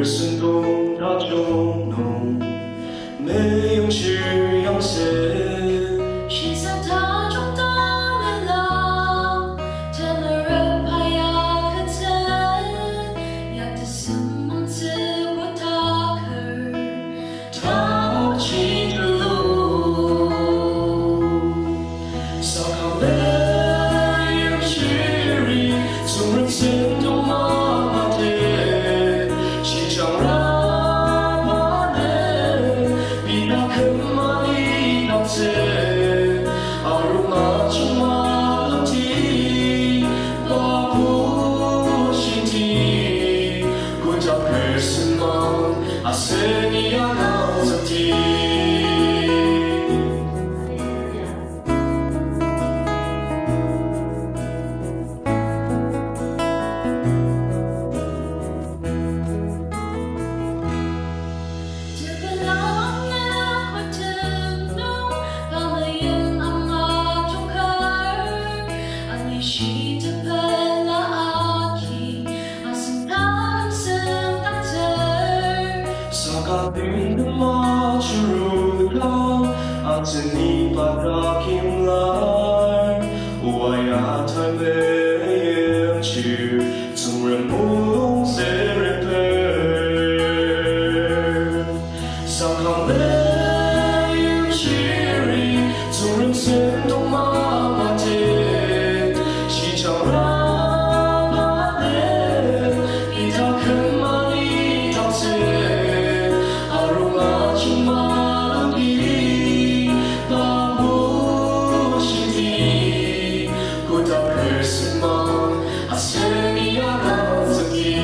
声动它就浓，没有去阳线。是在他中的月亮，天了怕要可见，要的什么自我打开，他起的路，烧烤的有距离，纵然心动麻麻的，西藏拉玛的，比那肯马里当真。Asenia Nazati Sakapin na machurula at sinipagkakimlar Uwaya tayo chiu Zum remulong sereper Sakapin yung chiri Zum rem sendong mamate Si chang ramane Ita kemani tangse Asenia Nazati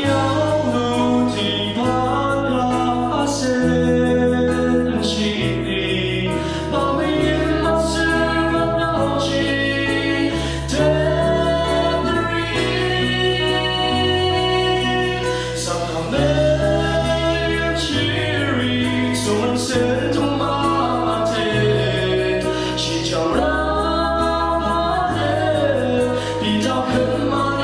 Yang luti pada asen shiri Pamayin masir manaji Tenderi Sakame chiri Suman sentong mamate Shi chang Come on.